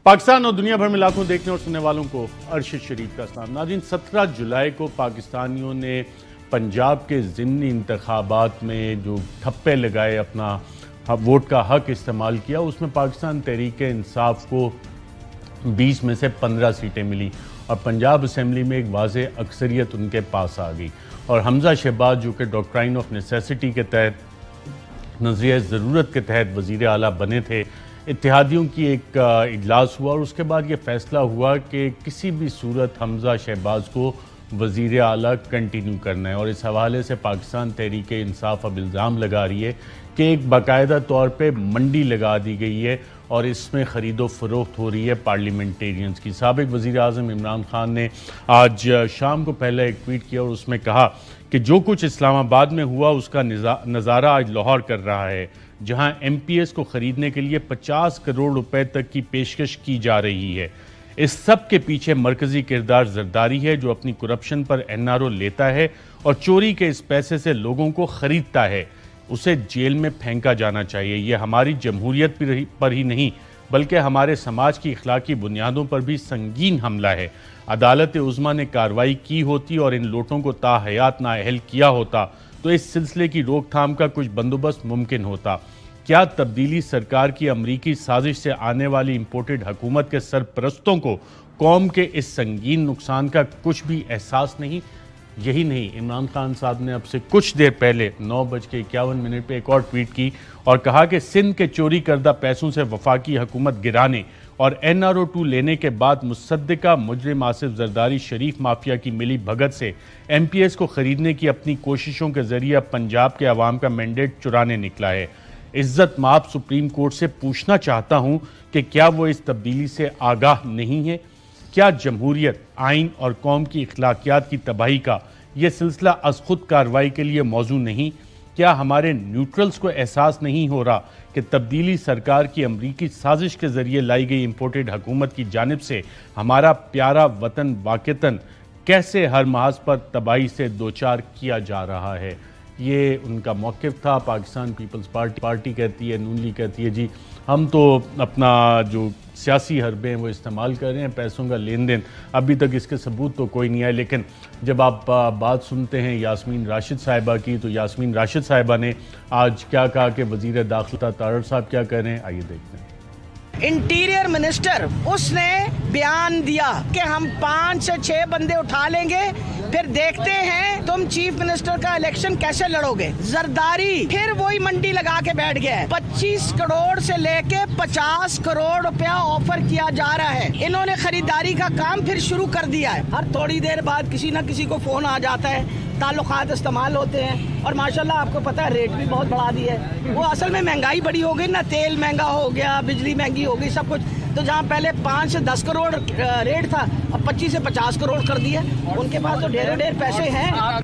पाकिस्तान और दुनिया भर में लाखों देखने और सुनने वालों को अरशद शरीफ का सलाम। नाज़रीन, 17 जुलाई को पाकिस्तानियों ने पंजाब के ज़िमनी इंतखाबात में जो ठप्पे लगाए, अपना वोट का हक इस्तेमाल किया, उसमें पाकिस्तान तहरीक इंसाफ को 20 में से 15 सीटें मिली और पंजाब असम्बली में एक वाज़ेह अक्सरियत उनके पास आ गई। और हमजा शहबाज, जो कि डॉक्ट्राइन ऑफ नेसेसिटी के तहत, नज़रिया ज़रूरत के तहत वज़ीर आला बने थे, इत्तेहादियों की एक इजलास हुआ और उसके बाद ये फैसला हुआ कि किसी भी सूरत हमजा शहबाज को वज़ीर आला कंटिन्यू करना है। और इस हवाले से पाकिस्तान तहरीक इंसाफ अब इल्ज़ाम लगा रही है कि एक बाकायदा तौर पे मंडी लगा दी गई है और इसमें ख़रीदो फ़रोख्त हो रही है पार्लियामेंटेरियंस की। साबिक़ वज़ीर आज़म इमरान खान ने आज शाम को पहले एक ट्वीट किया और उसमें कहा कि जो कुछ इस्लामाबाद में हुआ उसका नज़ारा आज लाहौर कर रहा है, जहां MPS को ख़रीदने के लिए 50 करोड़ रुपए तक की पेशकश की जा रही है। इस सब के पीछे मरकज़ी किरदार जरदारी है, जो अपनी करप्शन पर NRO लेता है और चोरी के इस पैसे से लोगों को ख़रीदता है। उसे जेल में फेंका जाना चाहिए। यह हमारी जमहूरियत पर ही नहीं बल्कि हमारे समाज की इखलाकी बुनियादों पर भी संगीन हमला है। अदालत उज़्मा ने कार्रवाई की होती और इन लोटों को ताहयात नाअहल किया होता तो इस सिलसिले की रोकथाम का कुछ बंदोबस्त मुमकिन होता। क्या तब्दीली सरकार की अमरीकी साजिश से आने वाली इंपोर्टेड हुकूमत के सरपरस्तों को कौम के इस संगीन नुकसान का कुछ भी एहसास नहीं? यही नहीं, इमरान खान साहब ने अब से कुछ देर पहले 9:51 पे एक और ट्वीट की और कहा कि सिंध के चोरी करदा पैसों से वफाकी हुकूमत गिराने और NRO 2 लेने के बाद मुसद्दिका मुजरिम आसिफ जरदारी शरीफ माफिया की मिली भगत से MPS को खरीदने की अपनी कोशिशों के जरिए पंजाब के अवाम का मैंडेट चुराने निकला है। इज्जत माप सुप्रीम कोर्ट से पूछना चाहता हूं कि क्या वो इस तब्दीली से आगाह नहीं है? क्या जमहूरियत, आइन और कौम की इखलाकियात की तबाही का यह सिलसिला अज खुद कार्रवाई के लिए मौजू नहीं? क्या हमारे न्यूट्रल्स को एहसास नहीं हो रहा कि तब्दीली सरकार की अमरीकी साजिश के जरिए लाई गई इंपोर्टेड हुकूमत की जानिब से हमारा प्यारा वतन वाक़तन कैसे हर महाज पर तबाही से दोचार किया जा रहा है? ये उनका मौक़िफ़ था। पाकिस्तान पीपल्स पार्टी कहती है, नून लीग कहती है जी हम तो अपना जो सियासी हरबे हैं वो इस्तेमाल कर रहे हैं, पैसों का लेन देन अभी तक इसके सबूत तो कोई नहीं आए। लेकिन जब आप बात सुनते हैं यास्मीन राशिद साहिबा की, तो यास्मीन राशिद साहिबा ने आज क्या कहा कि वज़ीर दाखिला तारड़ साहब क्या कह रहे हैं, आइए देखते हैं। इंटीरियर मिनिस्टर उसने बयान दिया कि हम 5 से 6 बंदे उठा लेंगे, फिर देखते हैं तुम चीफ मिनिस्टर का इलेक्शन कैसे लड़ोगे। जरदारी फिर वही मंडी लगा के बैठ गया है। 25 करोड़ से लेके 50 करोड़ रुपया ऑफर किया जा रहा है। इन्होंने खरीदारी का काम फिर शुरू कर दिया है। हर थोड़ी देर बाद किसी न किसी को फोन आ जाता है, ताल्लुकात इस्तेमाल होते हैं और माशाल्लाह आपको पता है रेट भी बहुत बढ़ा दिया है। वो असल में महंगाई बड़ी हो गई ना, तेल महंगा हो गया, बिजली महंगी हो गई, सब कुछ। तो जहाँ पहले 5 से 10 करोड़ रेट था, अब 25 से 50 करोड़ कर दिया। उनके पास तो ढेर पैसे हैं।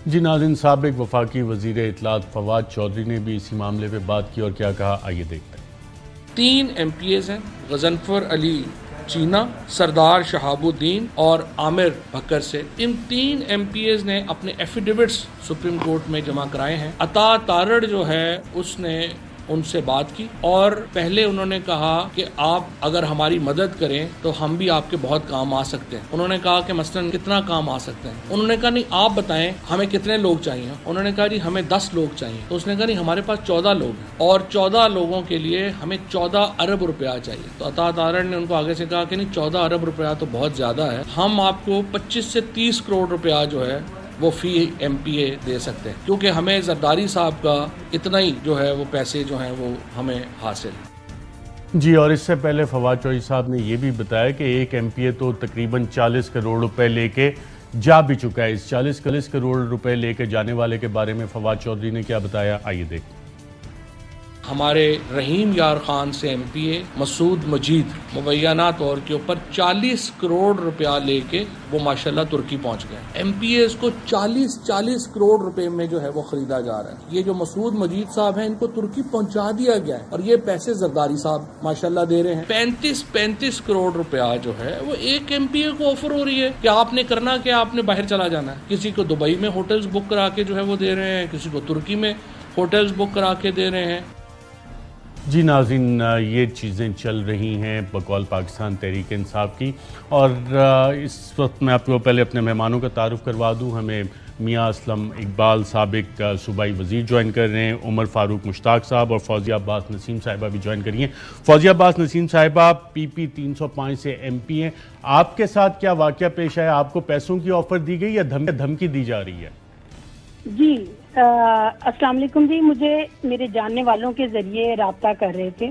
जी नाज़रीन, साबिक़ वफाकी वज़ीर इत्तलात फवाद चौधरी ने भी इसी मामले पे बात की और क्या कहा, आइए देखते हैं। 3 MPS हैं, गजनफर अली चीना, सरदार शहाबुद्दीन और आमिर बकर से। इन 3 MPS ने अपने एफिडेविट्स सुप्रीम कोर्ट में जमा कराए हैं। अता तारड़ जो है उसने उनसे बात की और पहले उन्होंने कहा कि आप अगर हमारी मदद करें तो हम भी आपके बहुत काम आ सकते हैं। उन्होंने कहा कि मसलन कितना काम आ सकते हैं। उन्होंने कहा नहीं आप बताएं हमें कितने लोग चाहिए। उन्होंने कहा जी हमें 10 लोग चाहिए। तो उसने कहा नहीं हमारे पास 14 लोग हैं और 14 लोगों के लिए हमें 14 अरब रुपया चाहिए। तो अता तारड़ ने उनको आगे से कहा कि नहीं 14 अरब रुपया तो बहुत ज्यादा है, हम आपको 25 से 30 करोड़ रुपया जो है वो फी MPA दे सकते हैं, क्योंकि हमें जरदारी साहब का इतना ही जो है वो पैसे जो हैं वो हमें हासिल। जी, और इससे पहले फवाद चौधरी साहब ने ये भी बताया कि एक MPA तो तकरीबन 40 करोड़ रुपए लेके जा भी चुका है। इस 40 करोड़ रुपए लेके जाने वाले के बारे में फवाद चौधरी ने क्या बताया, आइए देखते हैं। हमारे रहीम यार खान से MPA मसूद मजीद मुबैना तौर के ऊपर 40 करोड़ रुपया लेके वो माशाल्लाह तुर्की पहुंच गए। MPS को 40 करोड़ रुपए में जो है वो खरीदा जा रहा है। ये जो मसूद मजीद साहब हैं इनको तुर्की पहुंचा दिया गया है और ये पैसे जरदारी साहब माशाल्लाह दे रहे हैं। 35 करोड़ रुपया जो है वो एक MPA को ऑफर हो रही है कि आपने करना क्या, आपने बाहर चला जाना है। किसी को दुबई में होटल्स बुक करा के जो है वो दे रहे हैं, किसी को तुर्की में होटल्स बुक करा के दे रहे हैं। जी नाज़रीन, ये चीज़ें चल रही हैं बकौल पाकिस्तान तहरीक इंसाफ की। और इस वक्त मैं आपको पहले अपने मेहमानों का तारुफ़ करवा दूँ। हमें मियाँ असलम इकबाल साबिक सूबाई वज़ीर ज्वाइन कर रहे हैं, उमर फ़ारूक मुश्ताक साहब और फौजिया अब्बास नसीम साहिबा भी ज्वाइन करिए। फौजिया अब्बास नसीम साहिबा PP 305 से MP हैं। आपके साथ क्या वाक़या पेश आया? आपको पैसों की ऑफ़र दी गई या धमकी दी जा रही है? जी अस्सलाम वालेकुम जी, मुझे मेरे जानने वालों के जरिए राब्ता कर रहे थे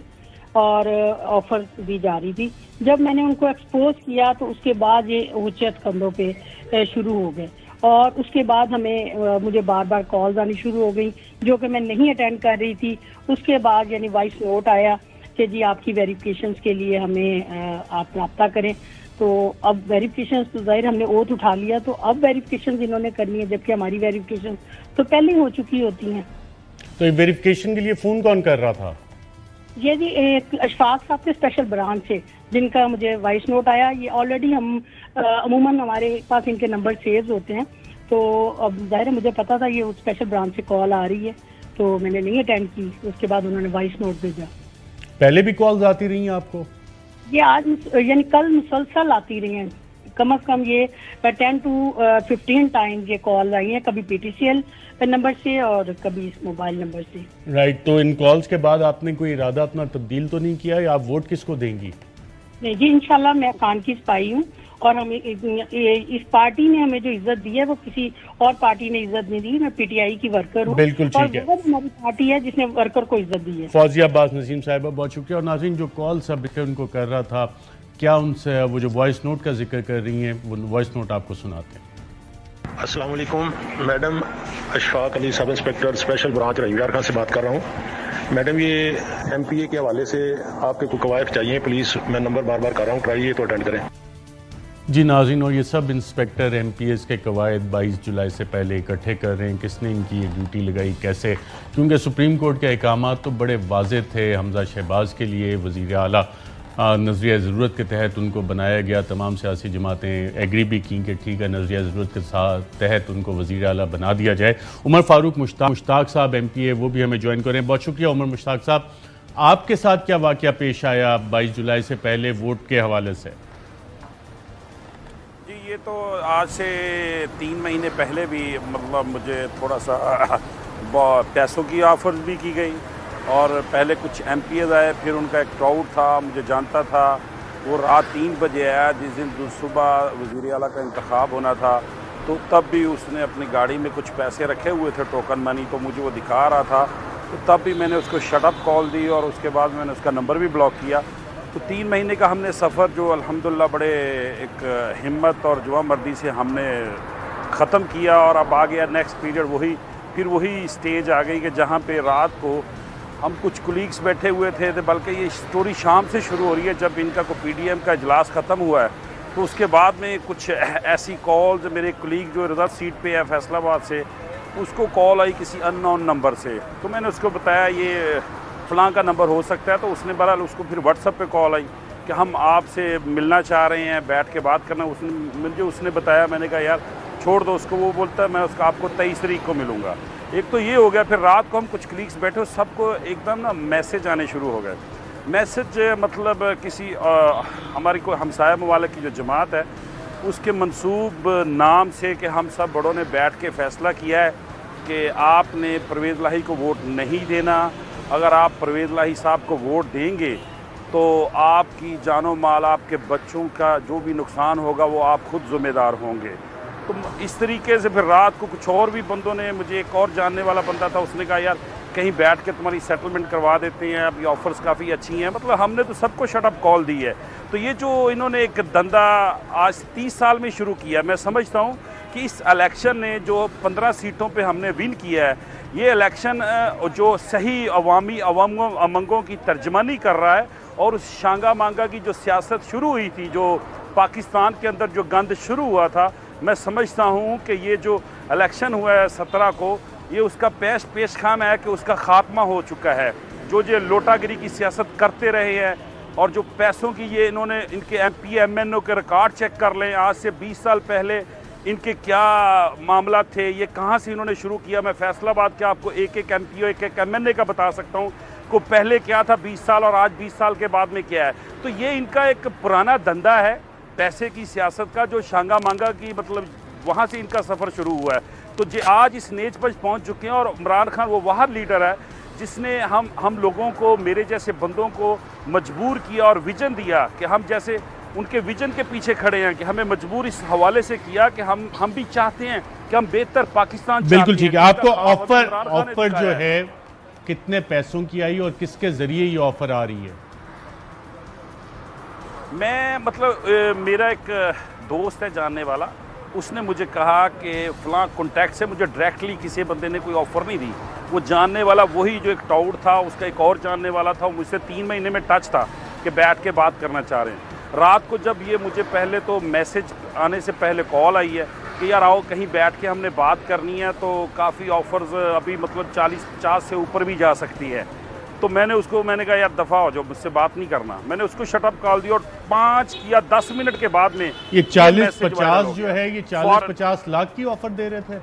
और ऑफर दी जा रही थी। जब मैंने उनको एक्सपोज किया तो उसके बाद ये ऊंचत कंधों पे शुरू हो गए और उसके बाद मुझे बार बार कॉल्स आनी शुरू हो गई जो कि मैं नहीं अटेंड कर रही थी। उसके बाद यानी वॉइस नोट आया कि जी आपकी वेरिफिकेशंस के लिए हमें आप राब्ता करें। तो अब वेरिफिकेशन तो जाहिर हमने ओथ उठा लिया, तो अब वेरिफिकेशन इन्होंने करनी है, जबकि हमारी वेरिफिकेशन तो पहले हो चुकी होती हैं। तो वेरिफिकेशन के लिए फ़ोन कौन कर रहा था? ये जी एक अशफाक साहब के स्पेशल ब्रांच से, जिनका मुझे वॉइस नोट आया। ये ऑलरेडी हम अमूमन हमारे पास इनके नंबर सेव होते हैं, तो अब जाहिर है मुझे पता था ये स्पेशल ब्रांच से कॉल आ रही है, तो मैंने नहीं अटेंड की। उसके बाद उन्होंने वॉइस नोट भेजा। पहले भी कॉल्स आती रही हैं आपको? ये आज यानी कल मुसलसल आती रही हैं, कम से कम ये 10 to 15 टाइम्स ये कॉल आई हैं, कभी PTCL नंबर से और कभी इस मोबाइल नंबर से। राइट, तो इन कॉल्स के बाद आपने कोई इरादा अपना तब्दील तो नहीं किया या आप वोट किसको देंगी? नहीं जी, इंशाल्लाह मैं खान की सिपाही हूँ और हम इस पार्टी ने हमें जो इज्जत दी है वो किसी और पार्टी ने इज्जत नहीं दी। मैं PTI की वर्कर हूँ। बिल्कुल ठीक है, हमारी पार्टी है जिसने वर्कर को इज्जत दी है। फौजिया अब्बास नसीम साहिबा बहुत शुक्रिया। और नाज़रीन, जो कॉल सब उनको कर रहा था, क्या उनसे वो जो वॉइस नोट का जिक्र कर रही हैं वो वॉइस नोट आपको सुनाते हैं। अस्सलाम वालेकुम madam, Ashfaq Ali sub inspector special branch Rahimyar Khan से बात कर रहा हूँ। मैडम ये MPA के हवाले से आपके कोई कवायद चाहिए, प्लीज़ मैं नंबर बार बार कर रहा हूँ, ट्राई तो अटेंड करें। जी नाज़रीन, और ये सब इंस्पेक्टर MPS के कवायद 22 जुलाई से पहले इकट्ठे कर रहे हैं। किसने इनकी ये ड्यूटी लगाई, कैसे? क्योंकि सुप्रीम कोर्ट के अहकामात तो बड़े वाज़े थे। हमजा शहबाज के लिए वज़ीर आला नज़रिया ज़रूरत के तहत उनको बनाया गया। तमाम सियासी जमातें एग्री भी की कि ठीक है, नज़रिया ज़रूरत के तहत उनको वज़ीर आला बना दिया जाए। उमर फ़ारूक मुश्ताक साहब MPA वो भी हमें ज्वाइन करें। बहुत शुक्रिया उमर मुश्ताक साहब। आपके साथ क्या वाक़या पेश आया 22 जुलाई से पहले वोट के हवाले से? जी, ये तो आज से 3 महीने पहले भी मतलब मुझे थोड़ा सा पैसों की ऑफर भी की गई और पहले कुछ MPs आए, फिर उनका एक क्राउड था, मुझे जानता था। वो रात 3 बजे आया जिस दिन सुबह वज़ीर आला का इंतखाब होना था, तो तब भी उसने अपनी गाड़ी में कुछ पैसे रखे हुए थे, टोकन मनी, तो मुझे वो दिखा रहा था। तो तब भी मैंने उसको शट अप कॉल दी और उसके बाद मैंने उसका नंबर भी ब्लॉक किया। तो 3 महीने का हमने सफ़र जो अल्हम्दुलिल्लाह बड़े एक हिम्मत और जुआ-मर्दी से हमने ख़त्म किया और अब आ गया नेक्स्ट पीरियड। फिर वही स्टेज आ गई कि जहाँ पे रात को हम कुछ कुलीग्स बैठे हुए थे, बल्कि ये स्टोरी शाम से शुरू हो रही है। जब इनका कोई PDM का इजलास ख़त्म हुआ है तो उसके बाद में कुछ ऐसी कॉल्स, मेरे कुलीग जो रिजर्व सीट पे है फैसलाबाद से, उसको कॉल आई किसी अननोन नंबर से। तो मैंने उसको बताया ये फ़लाँ का नंबर हो सकता है, तो उसने बहरहाल उसको फिर व्हाट्सएप पे कॉल आई कि हम आपसे मिलना चाह रहे हैं, बैठ के बात करना। उसने बताया, मैंने कहा यार छोड़ दो उसको। वो बोलता है मैं उसका आपको 23 तारीख को मिलूँगा। एक तो ये हो गया। फिर रात को हम कुछ क्लिक्स बैठे, सबको एकदम ना मैसेज आने शुरू हो गए। मैसेज मतलब किसी हमारी कोई हमसाया ममालिक की जो जमात है उसके मंसूब नाम से कि हम सब बड़ों ने बैठ के फ़ैसला किया है कि आपने परवेज़ लाही को वोट नहीं देना। अगर आप परवेज़ लाही साहब को वोट देंगे तो आपकी जानो माल, आपके बच्चों का जो भी नुकसान होगा वो आप खुद ज़िम्मेदार होंगे। तो इस तरीके से फिर रात को कुछ और भी बंदों ने, मुझे एक और जानने वाला बंदा था, उसने कहा यार कहीं बैठ के तुम्हारी सेटलमेंट करवा देते हैं, अभी ऑफ़र्स काफ़ी अच्छी हैं। मतलब हमने तो सबको शट अप कॉल दी है। तो ये जो इन्होंने एक धंधा आज 30 साल में शुरू किया, मैं समझता हूँ कि इस इलेक्शन ने जो 15 सीटों पे हमने विन किया है, ये इलेक्शन जो सही अवामी अमंगों की तर्जमानी कर रहा है और उस शांगा मांगा की जो सियासत शुरू हुई थी, जो पाकिस्तान के अंदर जो गंद शुरू हुआ था, मैं समझता हूँ कि ये जो इलेक्शन हुआ है 17 को, ये उसका पेश खाम है कि उसका ख़ात्मा हो चुका है। जो लोटागिरी की सियासत करते रहे हैं और जो पैसों की ये इन्होंने, इनके MP MNO के रिकॉर्ड चेक कर लें, आज से 20 साल पहले इनके क्या मामला थे, ये कहाँ से इन्होंने शुरू किया। मैं फैसलाबाद के आपको एक MP और एक MNA का बता सकता हूँ को पहले क्या था 20 साल और आज 20 साल के बाद में क्या है। तो ये इनका एक पुराना धंधा है पैसे की सियासत का, जो शांगा मांगा की मतलब वहाँ से इनका सफ़र शुरू हुआ है। तो जो आज इस नेज पर पहुँच चुके हैं, और इमरान खान वो वह लीडर है जिसने हम लोगों को, मेरे जैसे बंदों को मजबूर किया और विजन दिया कि हम जैसे उनके विजन के पीछे खड़े हैं, कि हमें मजबूर इस हवाले से किया कि हम भी चाहते हैं कि हम बेहतर पाकिस्तान। बिल्कुल ठीक है। आपको ऑफर जो है कितने पैसों की आई और किसके जरिए ये ऑफर आ रही है? मैं मतलब मेरा एक दोस्त है जानने वाला, उसने मुझे कहा कि फलां कॉन्टैक्ट से, मुझे डायरेक्टली किसी बंदे ने कोई ऑफ़र नहीं दी। वो जानने वाला वही जो एक टाउट था, उसका एक और जानने वाला था, वो मुझसे 3 महीने में टच था कि बैठ के बात करना चाह रहे हैं। रात को जब ये मुझे पहले तो मैसेज आने से पहले कॉल आई है कि यार आओ कहीं बैठ के हमने बात करनी है, तो काफ़ी ऑफ़र्स अभी मतलब 40-50 से ऊपर भी जा सकती है। तो मैंने कहा यार दफ़ा हो जाओ, मुझसे बात नहीं करना। मैंने उसको शटअप कॉल दिया और 5 या 10 मिनट के बाद में ये 40-50 जो है, ये 40-50 लाख की ऑफर दे रहे थे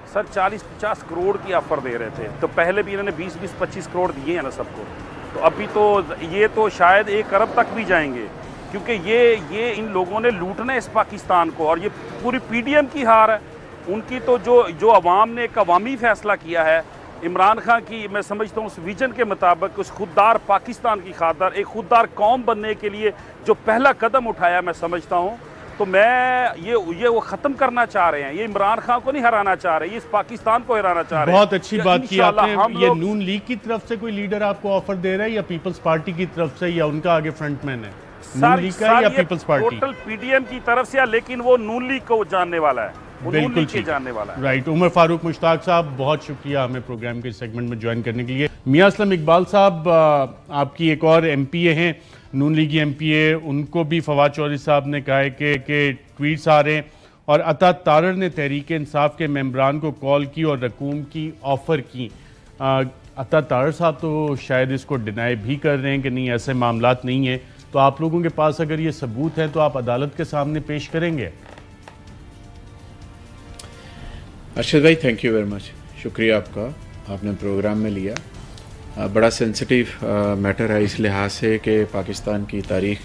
सर, 40-50 करोड़ की ऑफर दे रहे थे। तो पहले भी इन्होंने 20-25 करोड़ दिए हैं ना सबको। तो अभी तो ये तो शायद 1 अरब तक भी जाएंगे, क्योंकि ये इन लोगों ने लूटना है इस पाकिस्तान को। और ये पूरी पीडीएम की हार है उनकी। तो जो अवाम ने एक अवामी फैसला किया है इमरान खान की, मैं समझता हूँ उस विजन के मुताबिक, उस खुददार पाकिस्तान की खातिर, एक खुददार कौम बनने के लिए जो पहला कदम उठाया, मैं समझता हूँ तो मैं ये वो ख़त्म करना चाह रहे हैं। ये इमरान खान को नहीं हराना चाह रहे, ये इस पाकिस्तान को हराना चाह रहे हैं। बहुत अच्छी बात की आपने। ये नून लीग की तरफ से कोई लीडर आपको ऑफर दे रहा है या पीपल्स पार्टी की तरफ से, या उनका आगे फ्रंटमैन है नून लीग का या पीपल्स पार्टी? टोटल पीडीएम की तरफ से, लेकिन वो नून लीग को जानने वाला है, बिल्कुल ठीक जानने वाला है। राइट। उमर फारूक मुश्ताक साहब, बहुत शुक्रिया हमें प्रोग्राम के सेगमेंट में ज्वाइन करने के लिए। मियां असलम इकबाल साहब, आपकी एक और एमपीए हैं, नून लीगी एमपीए, उनको भी फवाद चौधरी साहब ने कहा है कि ट्वीट्स आ रहे हैं, और अता तारर ने तहरीक इंसाफ के मेंबरान को कॉल की और रकूम की ऑफ़र की। अता तारर साहब तो शायद इसको डिनाई भी कर रहे हैं कि नहीं, ऐसे मामलात नहीं है। तो आप लोगों के पास अगर ये सबूत है तो आप अदालत के सामने पेश करेंगे? अर्शद भाई, थैंक यू वेरी मच, शुक्रिया आपका, आपने प्रोग्राम में लिया। बड़ा सेंसिटिव मैटर है इस लिहाज से कि पाकिस्तान की तारीख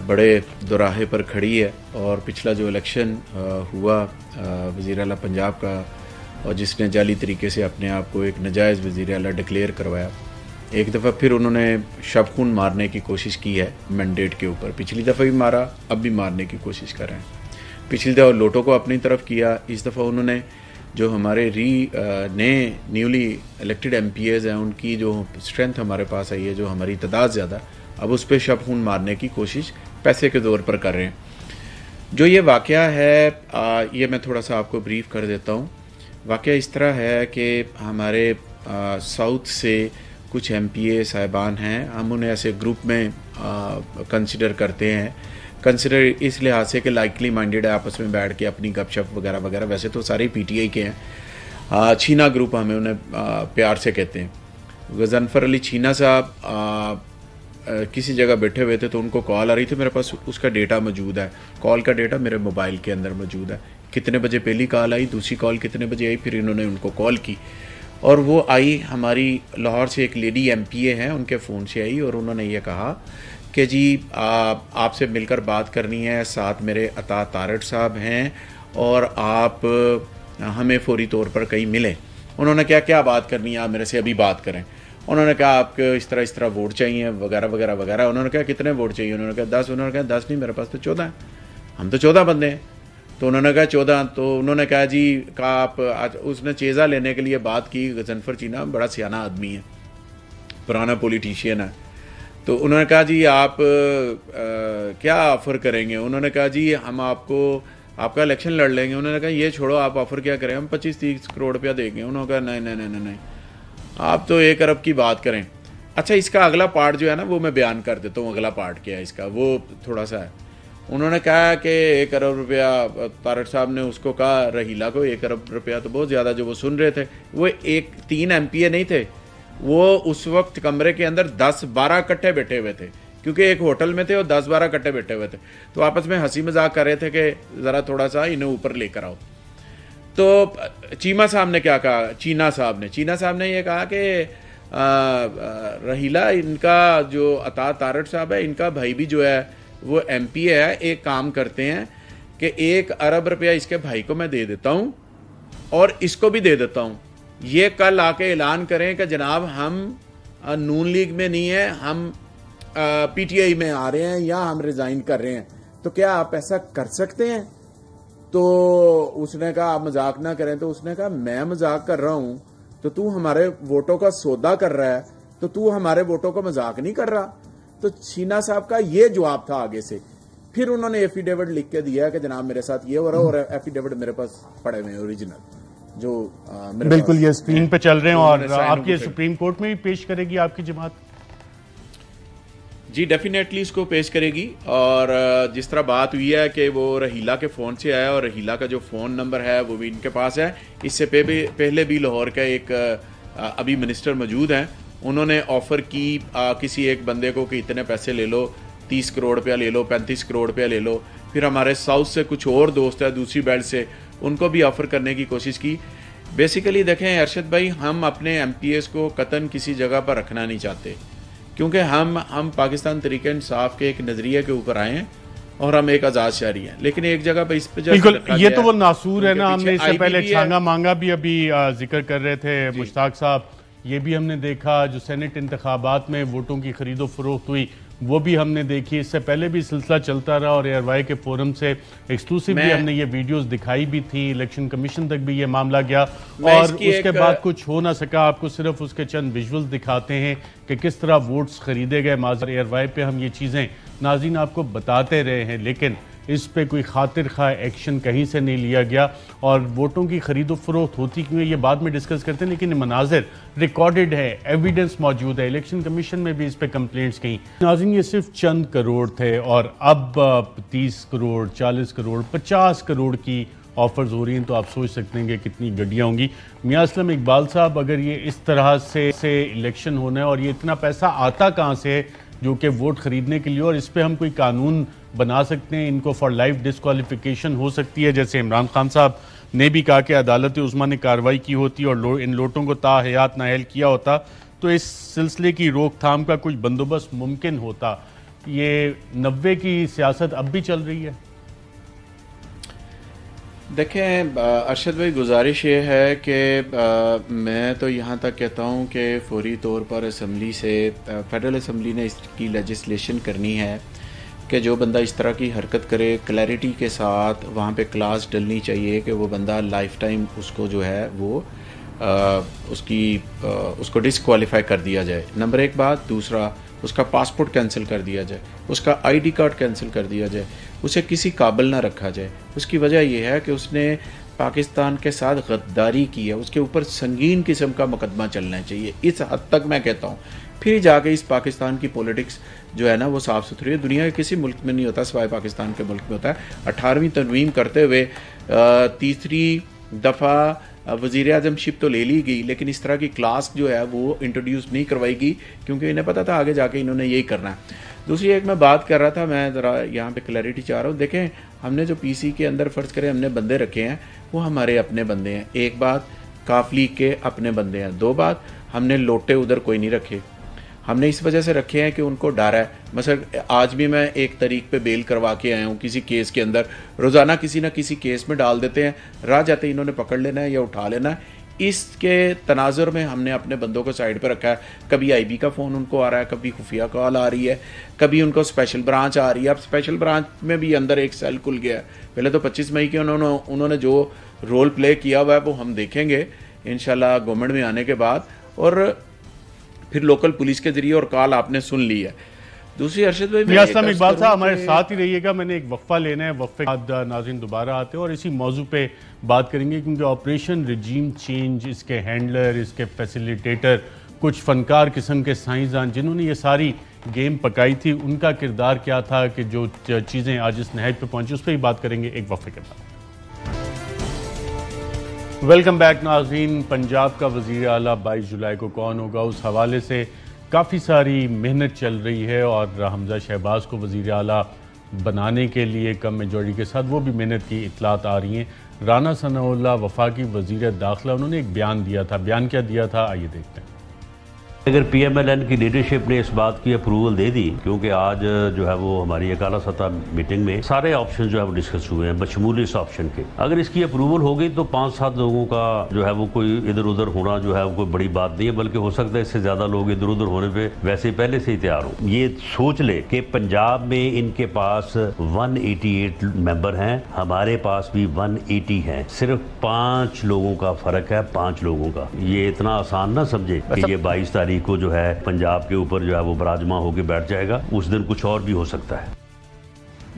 बड़े दोराहे पर खड़ी है। और पिछला जो इलेक्शन हुआ वज़ीर आला पंजाब का, और जिसने जाली तरीके से अपने आप को एक नाजायज़ वज़ीर आला डिक्लेयर करवाया, एक दफ़ा फिर उन्होंने शब खून मारने की कोशिश की है मैंडेट के ऊपर। पिछली दफ़ा भी मारा, अब भी मारने की कोशिश कर रहे हैं। पिछली दफ़ा लोटो को अपनी तरफ किया, इस दफ़ा उन्होंने जो हमारे नए न्यूली इलेक्टेड एमपीएज हैं, उनकी जो स्ट्रेंथ हमारे पास आई है, जो हमारी तादाद ज़्यादा, अब उस पर शब खून मारने की कोशिश पैसे के दौर पर कर रहे हैं। जो ये वाक़या है, ये मैं थोड़ा सा आपको ब्रीफ कर देता हूँ। वाक़या इस तरह है कि हमारे साउथ से कुछ एमपीए साहिबान हैं, हम उन्हें ऐसे ग्रुप में कंसिडर करते हैं। कंसिडर इस लिहाज से कि लाइकली माइंडेड है, आपस में बैठ के अपनी गपशप वगैरह वगैरह। वैसे तो सारे पीटीआई के हैं। छीना ग्रुप हमें उन्हें प्यार से कहते हैं। गजनफर अली छीना साहब किसी जगह बैठे हुए थे तो उनको कॉल आ रही थी, मेरे पास उसका डेटा मौजूद है, कॉल का डेटा मेरे मोबाइल के अंदर मौजूद है। कितने बजे पहली कॉल आई, दूसरी कॉल कितने बजे आई, फिर इन्होंने उनको कॉल की, और वो आई हमारी लाहौर से एक लेडी एमपीए हैं, उनके फ़ोन से आई, और उन्होंने ये कहा कि जी आपसे मिलकर बात करनी है, साथ मेरे अता तारड़ साहब हैं, और आप हमें फौरी तौर पर कहीं मिलें। उन्होंने क्या बात करनी है, आप मेरे से अभी बात करें। उन्होंने कहा आपको इस तरह वोट चाहिए वगैरह वगैरह वगैरह। उन्होंने कहा कितने वोट चाहिए? उन्होंने कहा 10। उन्होंने कहा 10 नहीं, मेरे पास तो 14 है, हम तो 14 बंदे हैं। तो उन्होंने कहा 14। तो उन्होंने कहा जी आप उसने चेज़ा लेने के लिए बात की। गजनफर चीना बड़ा सियाना आदमी है, पुराना पॉलिटिशियन है। तो उन्होंने कहा जी आप क्या ऑफ़र करेंगे? उन्होंने कहा जी हम आपका इलेक्शन लड़ लेंगे। उन्होंने कहा ये छोड़ो, आप ऑफ़र क्या करें, हम 25-30 करोड़ रुपया देंगे। उन्होंने कहा नहीं, आप तो 1 अरब की बात करें। अच्छा, इसका अगला पार्ट जो है ना, वो मैं बयान कर देता हूँ। अगला पार्ट क्या है इसका, वो थोड़ा सा है। उन्होंने कहा कि 1 अरब रुपया, तारड़ साहब ने उसको कहा रहीला को 1 अरब रुपया तो बहुत ज़्यादा। जो वो सुन रहे थे, वो 3 एमपीए नहीं थे, वो उस वक्त कमरे के अंदर 10-12 इकट्ठे बैठे हुए थे, क्योंकि एक होटल में थे और 10-12 इकट्ठे बैठे हुए थे। तो आपस में हंसी मजाक कर रहे थे कि ज़रा थोड़ा सा इन्हें ऊपर लेकर आओ। तो चीमा साहब ने क्या कहा, चीना साहब ने ये कहा कि रहीला, इनका जो अता तारड़ साहब है, इनका भाई भी जो है वो MP है। एक काम करते हैं कि 1 अरब रुपया इसके भाई को मैं दे देता हूँ और इसको भी दे देता हूँ। ये कल आके ऐलान करें कि जनाब हम नून लीग में नहीं है, हम PTI में आ रहे हैं या हम रिजाइन कर रहे हैं, तो क्या आप ऐसा कर सकते हैं? तो उसने कहा आप मजाक ना करें। तो उसने कहा मैं मजाक कर रहा हूं, तो तू हमारे वोटों का सौदा कर रहा है, तो तू हमारे वोटों का मजाक नहीं कर रहा। तो छीना साहब का ये जवाब था आगे से। फिर उन्होंने एफिडेविट लिख के दिया कि जनाब मेरे साथ ये हो रहा है, और एफिडेविट मेरे पास पड़े हुए ओरिजिनल जो मेरे बिल्कुल ये स्क्रीन पे चल रहे हैं। और आपकी सुप्रीम कोर्ट में भी पेश करेगी आपकी जमात? जी डेफिनेटली इसको पेश करेगी। और जिस तरह बात हुई है कि वो रहीला के फ़ोन से आया और रहीला का जो फ़ोन नंबर है वो भी इनके पास है। इससे पहले भी लाहौर का एक अभी मिनिस्टर मौजूद हैं, उन्होंने ऑफ़र की किसी एक बंदे को कि इतने पैसे ले लो, 30 करोड़ रुपया ले लो, 35 करोड़ रुपया ले लो। फिर हमारे साउथ से कुछ और दोस्त है दूसरी बेल्ट से, उनको भी ऑफ़र करने की कोशिश की। बेसिकली देखें अरशद भाई, हम अपने MPs को कतन किसी जगह पर रखना नहीं चाहते, क्योंकि हम पाकिस्तान तरीके इंसाफ के एक नजरिए के ऊपर आए हैं और हम एक आज़ाद शहरी हैं। लेकिन एक जगह पर इस पे बिल्कुल ये तो वो नासूर है ना, हमने इससे पहले छांगा मांगा भी अभी जिक्र कर रहे थे मुश्ताक साहब, ये भी हमने देखा। जो सेनेट इंतखाबात में वोटों की खरीदो फरोख्त हुई वो भी हमने देखी। इससे पहले भी सिलसिला चलता रहा और एयरवाई के फोरम से एक्सक्लूसिवली हमने ये वीडियोस दिखाई भी थी। इलेक्शन कमीशन तक भी ये मामला गया और उसके बाद कुछ हो ना सका। आपको सिर्फ उसके चंद विजुअल्स दिखाते हैं कि किस तरह वोट्स खरीदे गए। माजर एयरवाई पे हम ये चीज़ें नाज़रीन आपको बताते रहे हैं, लेकिन इस पे कोई खातिर खा एक्शन कहीं से नहीं लिया गया। और वोटों की खरीदो फरोख्त होती क्यों है ये बाद में डिस्कस करते हैं, लेकिन मनाजिर रिकॉर्डेड है, एविडेंस मौजूद है। इलेक्शन कमीशन में भी इस पे कंप्लेंट्स कहीं। नाज़रीन ये सिर्फ चंद करोड़ थे और अब 30 करोड़, 40 करोड़, 50 करोड़ की ऑफर्स हो रही हैं, तो आप सोच सकते हैं कि कितनी गड्डियाँ होंगी। मियां असलम इकबाल साहब, अगर ये इस तरह से इलेक्शन होना है और ये इतना पैसा आता कहाँ से है जो कि वोट खरीदने के लिए, और इस पर हम कोई कानून बना सकते हैं, इनको फॉर लाइफ डिस्क्वालिफिकेशन हो सकती है, जैसे इमरान खान साहब ने भी कहा कि अदालत उस्मा ने कार्रवाई की होती और इन लोटों को ताहयात नाअहल किया होता तो इस सिलसिले की रोकथाम का कुछ बंदोबस्त मुमकिन होता। ये 90 की सियासत अब भी चल रही है। देखें अरशद भाई, गुजारिश ये है कि मैं तो यहाँ तक कहता हूँ कि फौरी तौर पर असम्बली से, फेडरल असम्बली ने इसकी लेजिस्लेशन करनी है कि जो बंदा इस तरह की हरकत करे क्लैरिटी के साथ वहाँ पे क्लास डलनी चाहिए कि वो बंदा लाइफ टाइम उसको जो है वो उसको डिस्क्वालीफाई कर दिया जाए। नंबर 1 बात। दूसरा, उसका पासपोर्ट कैंसिल कर दिया जाए, उसका ID कार्ड कैंसिल कर दिया जाए, उसे किसी काबिल ना रखा जाए। उसकी वजह यह है कि उसने पाकिस्तान के साथ गद्दारी की है, उसके ऊपर संगीन किस्म का मुकदमा चलना चाहिए। इस हद तक मैं कहता हूँ, फिर जाके इस पाकिस्तान की पॉलिटिक्स जो है ना वो साफ़ सुथरी है। दुनिया के किसी मुल्क में नहीं होता, सिवाय पाकिस्तान के मुल्क में होता है। 18वीं तरमीम करते हुए तीसरी दफ़ा वज़ीर आज़मशिप तो ले ली गई, लेकिन इस तरह की क्लास जो है वो इंट्रोड्यूस नहीं करवाएगी, क्योंकि इन्हें पता था आगे जाके इन्होंने यही करना है। दूसरी एक मैं बात कर रहा था, मैं ज़रा यहाँ पे क्लैरिटी चाह रहा हूँ। देखें, हमने जो PC के अंदर फ़र्ज़ करें हमने बंदे रखे हैं, वो हमारे अपने बंदे हैं। एक बात, काफ लीग के अपने बंदे हैं। 2 बात, हमने लोटे उधर कोई नहीं रखे, हमने इस वजह से रखे हैं कि उनको डर है। मसलन आज भी मैं 1 तारीख पे बेल करवा के आया हूँ किसी केस के अंदर। रोज़ाना किसी ना किसी केस में डाल देते हैं, राह जाते इन्होंने पकड़ लेना है या उठा लेना है। इसके तनाजुर में हमने अपने बंदों को साइड पे रखा है। कभी IB का फ़ोन उनको आ रहा है, कभी खुफिया कॉल आ रही है, कभी उनको स्पेशल ब्रांच आ रही है। अब स्पेशल ब्रांच में भी अंदर एक सेल खुल गया है। पहले तो 25 मई के उन्होंने जो रोल प्ले किया हुआ है वो हम देखेंगे इंशाल्लाह गवर्नमेंट में आने के बाद, और फिर लोकल पुलिस के जरिए, और कॉल आपने सुन ली है। दूसरी अरशद भाई, इकबाल साहब हमारे साथ ही रहिएगा, मैंने एक वक्फा लेना है, वक्फे के बाद नाज़रीन दोबारा आते हैं और इसी मौजू पे बात करेंगे, क्योंकि ऑपरेशन रिजीम चेंज, इसके हैंडलर, इसके फैसिलिटेटर, कुछ फनकार किस्म के साइंसदान जिन्होंने ये सारी गेम पकाई थी, उनका किरदार क्या था कि जो चीज़ें आज इस नहायत पे पहुंची, उस पर ही बात करेंगे एक वक्फे के बाद। वेलकम बैक नाज़रीन। पंजाब का वज़ीर आला 22 जुलाई को कौन होगा, उस हवाले से काफ़ी सारी मेहनत चल रही है और हमजा शहबाज को वज़ीर आला बनाने के लिए कम मेजॉरिटी के साथ वो भी मेहनत की इतलात आ रही हैं। राना सनाउल्लाह वफाकी वज़ीर दाखिला, उन्होंने एक बयान दिया था। बयान क्या दिया था, आइए देखते हैं। अगर PMLN की लीडरशिप ने इस बात की अप्रूवल दे दी, क्योंकि आज जो है वो हमारी अकाला सतह मीटिंग में सारे ऑप्शन जो है वो डिस्कस हुए हैं बशमूल इस ऑप्शन के, अगर इसकी अप्रूवल हो गई तो 5-7 लोगों का जो है वो कोई इधर उधर होना जो है वो कोई बड़ी बात नहीं है, बल्कि हो सकता है इससे ज्यादा लोग इधर उधर होने पे वैसे ही पहले से ही तैयार हो। ये सोच ले कि पंजाब में इनके पास 188 मेंबर हैं, हमारे पास भी 180 हैं, सिर्फ 5 लोगों का फर्क है, 5 लोगों का। ये इतना आसान ना समझे कि ये 22 तारीख को जो है पंजाब के ऊपर जो है वो बराजमा होकर बैठ जाएगा, उस दिन कुछ और भी हो सकता है।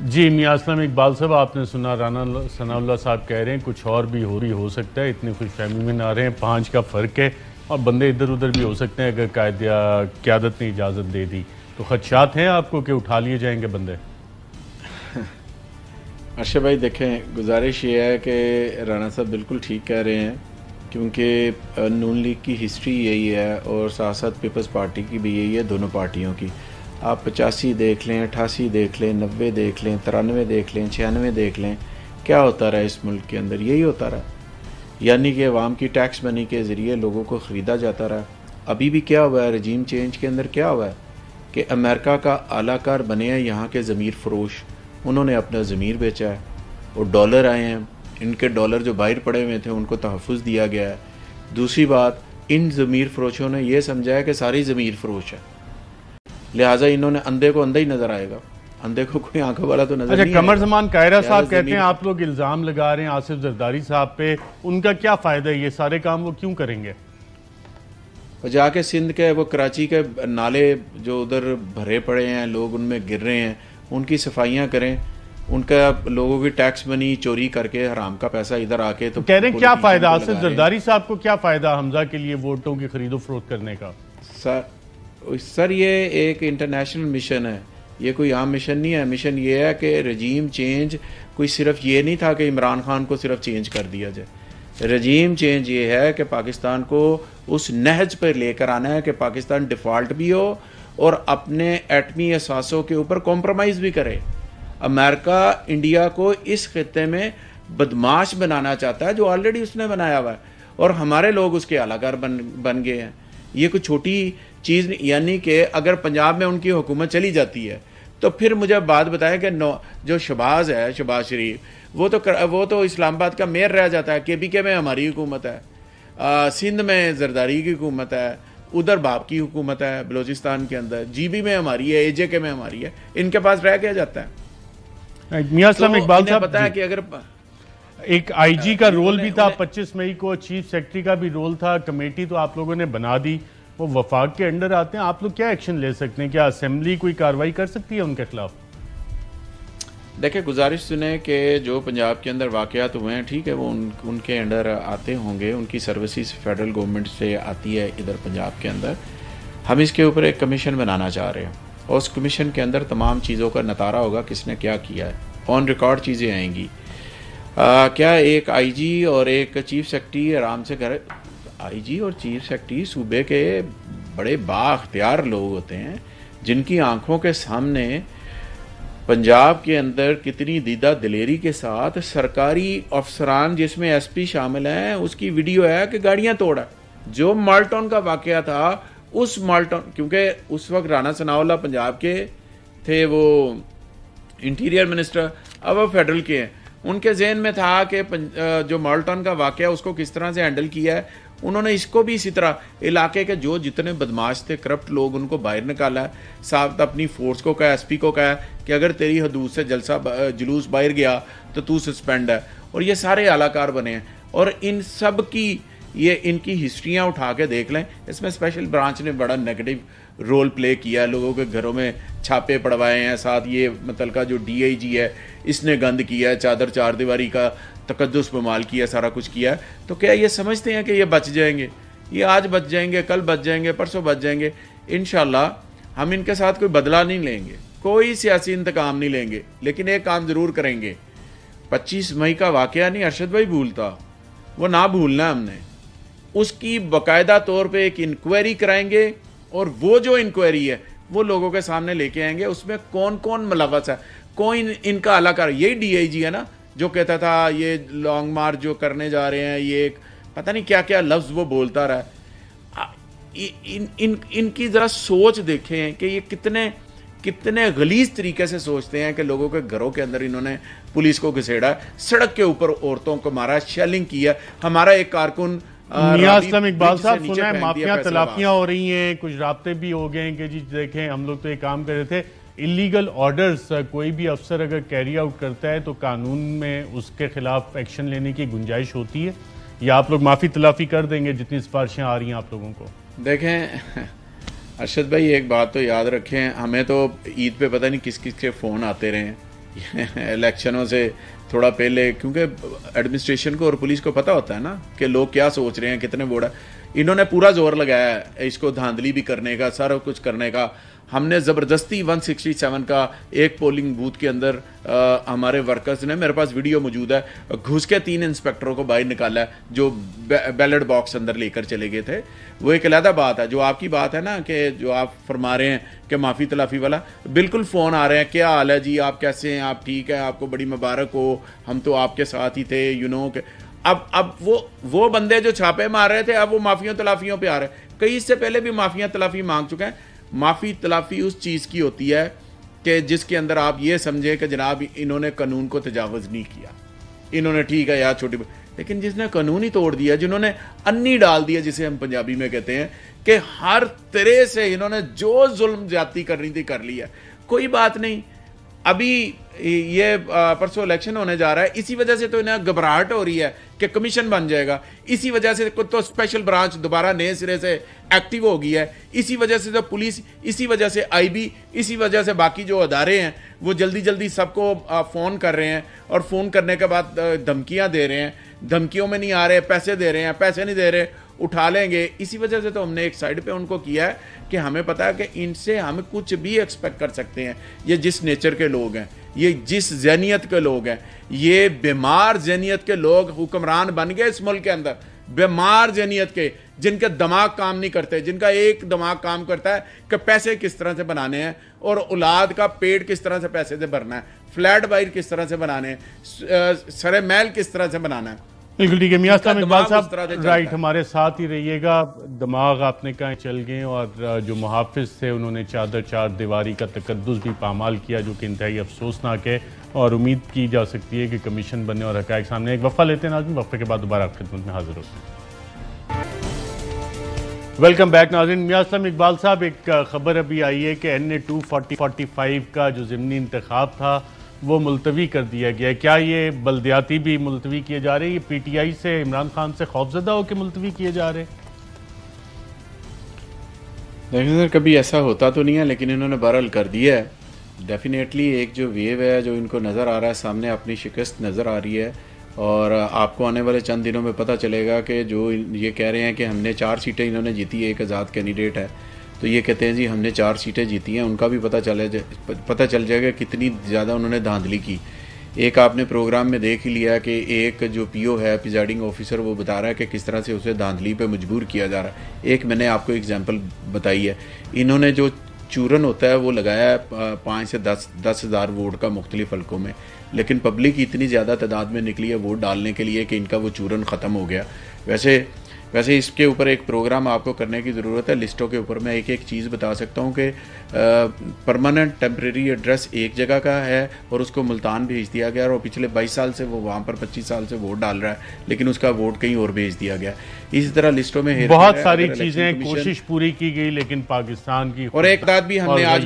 जी मियां असलम इकबाल साहब, आपने सुना राना सनाउल्लाह साहब कह रहे हैं कुछ और भी हो सकता है, इतनी खुशफहमी में ना रहे हैं, 5 का फ़र्क है और बंदे इधर उधर भी हो सकते हैं अगर क़यादत ने इजाज़त दे दी तो। खदशात हैं आपको कि उठा लिए जाएंगे बंदे? अर्शद भाई देखें, गुजारिश ये है कि राना साहब बिल्कुल ठीक कह रहे हैं, क्योंकि नून लीग की हिस्ट्री यही है और साथ साथ पीपल्स पार्टी की भी यही है, दोनों पार्टियों की। आप 85 देख लें, 88 देख लें, 90 देख लें, 93 देख लें, 96 देख लें, क्या होता रहा इस मुल्क के अंदर? यही होता रहा, यानी कि अवाम की टैक्स मनी के ज़रिए लोगों को ख़रीदा जाता रहा। अभी भी क्या हुआ है रजीम चेंज के अंदर? क्या हुआ है कि अमेरिका का आलाकार बने हैं यहाँ के ज़मीर फरोश, उन्होंने अपना ज़मीर बेचा है और डॉलर आए हैं, इनके डॉलर जो बाहर पड़े हुए थे उनको तहफ़्फ़ुज़ दिया गया है। दूसरी बात, इन ज़मीर फरोशों ने यह समझा है कि सारी ज़मीर फरोश है, लिहाजा इन्होंने अंधे को अंधा ही नज़र आएगा, अंधे को कोई आंखों वाला तो नज़र नहीं। कमर ज़मान कायरा साहब कहते हैं आप लोग इल्ज़ाम लगा रहे हैं आसिफ जरदारी साहब पे, उनका क्या फ़ायदा है? ये सारे काम वो क्यों करेंगे? और जाके सिंध के वो कराची के नाले जो उधर भरे पड़े हैं, लोग उनमें गिर रहे हैं, उनकी सफाइयाँ करें, उनका लोगों की टैक्स मनी चोरी करके हराम का पैसा इधर आके तो कह रहे हैं क्या फायदा आसिफ जरदारी साहब को? क्या फायदा हमजा के लिए वोटों की खरीदो फरोख्त करने का? सर ये एक इंटरनेशनल मिशन है, ये कोई आम मिशन नहीं है। मिशन ये है कि रजीम चेंज कोई सिर्फ ये नहीं था कि इमरान खान को सिर्फ चेंज कर दिया जाए। रजीम चेंज ये है कि पाकिस्तान को उस नहज पर लेकर आना है कि पाकिस्तान डिफ़ॉल्ट भी हो और अपने एटमी असासों के ऊपर कॉम्प्रोमाइज़ भी करे। अमेरिका इंडिया को इस खित्ते में बदमाश बनाना चाहता है जो ऑलरेडी उसने बनाया हुआ है, और हमारे लोग उसके आलाकार बन गए हैं। ये कोई छोटी चीज़ नहीं, यानी कि अगर पंजाब में उनकी हुकूमत चली जाती है तो फिर मुझे बात बताएं कि जो शहबाज है, शहबाज शरीफ, वो तो इस्लामाबाद का मेयर रह जाता है। KPK में हमारी हुकूमत है, सिंध में जरदारी की हुकूमत है, उधर बाप की हुकूमत है बलोचिस्तान के अंदर, GB में हमारी है, AJK में हमारी है, इनके पास रह क्या जाता है? मियां असलम इकबाल साहब, पता है कि अगर एक IG का रोल भी था 25 मई को, चीफ सेक्रेटरी का भी रोल था, कमेटी तो आप लोगों ने बना दी, वो वफाक के अंडर आते हैं, आप लोग क्या एक्शन ले सकते हैं? क्या असेंबली कोई कार्रवाई कर सकती है उनके खिलाफ? देखिए, गुजारिश सुने कि जो पंजाब के अंदर वाक़यात हुए हैं, ठीक है, वो उनके अंडर आते होंगे, उनकी सर्विसेज फेडरल गवर्नमेंट से आती है इधर पंजाब के अंदर। हम इसके ऊपर एक कमीशन बनाना चाह रहे हैं और उस कमीशन के अंदर तमाम चीज़ों का नतारा होगा, किसने क्या किया है, ऑन रिकॉर्ड चीज़ें आएंगी। क्या एक IG और एक चीफ सेक्रेटरी आराम से करे? IG और चीफ सेक्रेटरी सूबे के बड़े बाख्तियार लोग होते हैं जिनकी आंखों के सामने पंजाब के अंदर कितनी दीदा दिलेरी के साथ सरकारी अफसरान, जिसमें SP शामिल हैं, उसकी वीडियो है कि गाड़ियां तोड़ा। जो माल्टन का वाकया था, उस माल्टन, क्योंकि उस वक्त राना सनाउल्लाह पंजाब के थे, वो इंटीरियर मिनिस्टर, अब वो फेडरल के हैं, उनके जहन में था कि जो माल्टन का वाकया उसको किस तरह से हैंडल किया है। उन्होंने इसको भी इसी तरह इलाके के जो जितने बदमाश थे, करप्ट लोग, उनको बाहर निकाला है। साथ अपनी फोर्स को कहा, SP को कहा कि अगर तेरी हदूद से जुलूस बाहर गया तो तू सस्पेंड है, और ये सारे आलाकार बने हैं। और इन सब की ये इनकी हिस्ट्रियाँ उठा के देख लें, इसमें स्पेशल ब्रांच ने बड़ा नेगेटिव रोल प्ले किया, लोगों के घरों में छापे पड़वाए हैं। साथ ये मतलब जो DIG है, इसने गंद किया है, चादर चार दीवारी का तकद्दुस बमाल किया, सारा कुछ किया। तो क्या ये समझते हैं कि ये बच जाएंगे? ये आज बच जाएंगे, कल बच जाएंगे, परसों बच जाएंगे। इंशाल्लाह हम इनके साथ कोई बदला नहीं लेंगे, कोई सियासी इंतकाम नहीं लेंगे, लेकिन एक काम ज़रूर करेंगे। 25 मई का वाकया नहीं अरशद भाई भूलता, वो ना भूलना हमने। उसकी बाकायदा तौर पे एक इंक्वायरी कराएंगे और वो जो इंक्वायरी है वो लोगों के सामने लेके आएंगे। उसमें कौन कौन मुलव्वस है, कौन इनका अलाकार। यही DIG है ना जो कहता था ये लॉन्ग मार्च जो करने जा रहे हैं, ये पता नहीं क्या क्या लफ्ज़ वो बोलता रहा। इनकी ज़रा सोच देखें कि ये कितने गलीज तरीके से सोचते हैं कि लोगों के घरों के अंदर इन्होंने पुलिस को घसीड़ा, सड़क के ऊपर औरतों को मारा, शेलिंग किया। हमारा एक कारकुन असलम इकबाल साहब, सुना है माफिया तलाफियां हो रही हैं, कुछ राब्ते भी हो गए कि जी देखें हम लोग तो ये काम कर रहे थे। इलीगल ऑर्डर्स कोई भी अफसर अगर कैरी आउट करता है तो कानून में उसके खिलाफ एक्शन लेने की गुंजाइश होती है, या आप लोग माफी तलाफी कर देंगे जितनी सिफारिशें आ रही हैं आप लोगों को? देखें अरशद भाई, एक बात तो याद रखें, हमें तो ईद पे पता नहीं किस किस के फ़ोन आते रहे इलेक्शनों से थोड़ा पहले, क्योंकि एडमिनिस्ट्रेशन को और पुलिस को पता होता है ना कि लोग क्या सोच रहे हैं, कितने वोट है। इन्होंने पूरा जोर लगाया है इसको धांधली भी करने का, सारा कुछ करने का। हमने ज़बरदस्ती 167 का एक पोलिंग बूथ के अंदर हमारे वर्कर्स ने, मेरे पास वीडियो मौजूद है, घुस के 3 इंस्पेक्टरों को बाहर निकाला है जो बैलेट बॉक्स अंदर लेकर चले गए थे। वो एक अलग बात है। जो आपकी बात है ना कि जो आप फरमा रहे हैं कि माफ़ी तलाफ़ी वाला, बिल्कुल फ़ोन आ रहे हैं, क्या हाल है जी, आप कैसे हैं, आप ठीक है, आपको बड़ी मुबारक हो, हम तो आपके साथ ही थे, यू नो के। अब वो बंदे जो छापे मार रहे थे, अब वो माफियों तलाफियों पे आ रहे हैं। कई इससे पहले भी माफिया तलाफी मांग चुके हैं। माफ़ी तलाफी उस चीज़ की होती है कि जिसके अंदर आप ये समझे कि जनाब इन्होंने कानून को तजावज़ नहीं किया, इन्होंने ठीक है यार छोटी, लेकिन जिसने कानून ही तोड़ दिया, जिन्होंने अन्नी डाल दिया, जिसे हम पंजाबी में कहते हैं कि हर तरह से इन्होंने जो जुल्म ज्यादती करनी थी कर लिया। कोई बात नहीं, अभी ये परसों इलेक्शन होने जा रहा है, इसी वजह से तो इन्हें घबराहट हो रही है कि कमीशन बन जाएगा। इसी वजह से तो स्पेशल ब्रांच दोबारा नए सिरे से एक्टिव हो गई है। इसी वजह से तो पुलिस, इसी वजह से आईबी, इसी वजह से बाकी जो अदारे हैं वो जल्दी जल्दी सबको फ़ोन कर रहे हैं, और फ़ोन करने के बाद धमकियां दे रहे हैं। धमकियों में नहीं आ रहे, पैसे दे रहे हैं, पैसे नहीं दे रहे, उठा लेंगे। इसी वजह से तो हमने एक साइड पे उनको किया है कि हमें पता है कि इनसे हम कुछ भी एक्सपेक्ट कर सकते हैं। ये जिस नेचर के लोग हैं, ये जिस ज़हनियत के लोग हैं, ये बीमार ज़हनियत के लोग हुक्मरान बन गए इस मुल्क के अंदर। बीमार ज़हनियत के, जिनके दिमाग काम नहीं करते, जिनका एक दिमाग काम करता है कि पैसे किस तरह से बनाने हैं और औलाद का पेट किस तरह से पैसे से भरना है, फ्लैट बाइट किस तरह से बनाने हैं, सरे महल किस तरह से बनाना है। बिल्कुल ठीक है मियां इकबाल साहब, राइट, हमारे साथ ही रहिएगा। दिमाग आपने कहा चल गए, और जो मुहाफिज थे उन्होंने चार दीवारी का तकद्दुस भी पामाल किया, जो कि इंतहाई अफसोसनाक है, और उम्मीद की जा सकती है कि कमीशन बने और हक़ाइक़ सामने। एक वफ़ा लेते हैं नाज़रीन, वफ़े के बाद दोबारा खिदमत में हाजिर होते हैं। वेलकम बैक नाज़रीन। मियां इकबाल साहब, एक खबर अभी आई है कि NA 240-45 का जो ज़िमनी इंतखाब था वो मुलतवी कर दिया गया है। क्या ये बल्दियाती भी मुलतवी किए जा रहे हैं? ये PTI से, इमरान खान से खौफजदा होकर मुलतवी किए जा रहे हैं? देखिए सर, कभी ऐसा होता तो नहीं है, लेकिन इन्होंने बहरहाल कर दिया है। डेफिनेटली एक जो वेव है जो इनको नज़र आ रहा है सामने, अपनी शिकस्त नज़र आ रही है, और आपको आने वाले चंद दिनों में पता चलेगा कि जो ये कह रहे हैं कि हमने 4 सीटें इन्होंने जीती है, एक आज़ाद कैंडिडेट है, तो ये कहते हैं जी हमने 4 सीटें जीती हैं, उनका भी पता चल जाएगा कितनी ज़्यादा उन्होंने धांधली की। एक आपने प्रोग्राम में देख ही लिया कि एक जो PO है, प्रिजाइडिंग ऑफिसर, वो बता रहा है कि किस तरह से उसे धांधली पे मजबूर किया जा रहा है। एक मैंने आपको एग्जांपल बताई है, इन्होंने जो चूरन होता है वो लगाया है 5 से 10 हज़ार वोट का मुख्तलिफ हल्कों में, लेकिन पब्लिक इतनी ज़्यादा तादाद में निकली है वोट डालने के लिए कि इनका वो चूरन ख़त्म हो गया। वैसे इसके ऊपर एक प्रोग्राम आपको करने की ज़रूरत है। लिस्टों के ऊपर मैं एक चीज़ बता सकता हूँ कि परमानेंट टेम्प्रेरी एड्रेस एक जगह का है और उसको मुल्तान भेज दिया गया, और पिछले 22 साल से वो वहाँ पर 25 साल से वोट डाल रहा है, लेकिन उसका वोट कहीं और भेज दिया गया। इसी तरह लिस्टों में बहुत सारी चीज़ें कोशिश पूरी की गई, लेकिन पाकिस्तान की और एक दाद भी हमने आज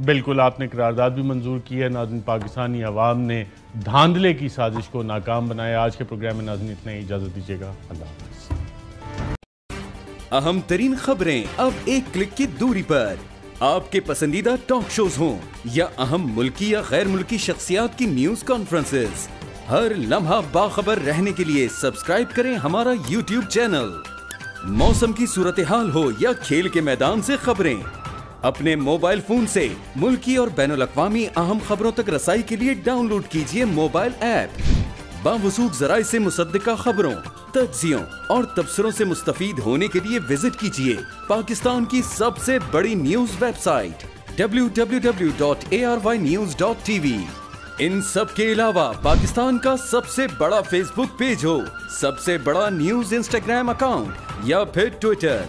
बिल्कुल आपने करारदाद भी मंजूर की है। नाज़रीन, पाकिस्तानी अवाम ने धांधले की साजिश को नाकाम बनाया। आज के प्रोग्राम में नाज़रीन इतना ही, इजाज़त दीजिएगा, अल्लाह हाफ़िज़। अहम तरीन खबरें अब एक क्लिक की दूरी पर, आपके पसंदीदा टॉक शोज हों या अहम मुल्की या गैर मुल्की शख्सियात की न्यूज कॉन्फ्रेंसेस, हर लम्हा बाखबर रहने के लिए सब्सक्राइब करें हमारा YouTube चैनल। मौसम की सूरत हाल हो या खेल के मैदान से खबरें, अपने मोबाइल फोन से मुल्की और बैनुल-अक़वामी अहम खबरों तक रसाई के लिए डाउनलोड कीजिए मोबाइल ऐप। बावसूख ज़राए से मुसद्दिका खबरों, तज्ज़ियों और तबसरों से मुस्तफ़ीद होने के लिए विजिट कीजिए पाकिस्तान की सबसे बड़ी न्यूज वेबसाइट www.arynews.tv। इन सब के अलावा पाकिस्तान का सबसे बड़ा फेसबुक पेज हो, सबसे बड़ा न्यूज इंस्टाग्राम अकाउंट या फिर ट्विटर,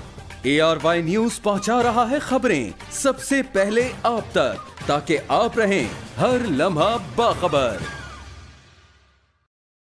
ARY न्यूज पहुंचा रहा है खबरें सबसे पहले आप तक, ताकि आप रहें हर लम्हा बाखबर।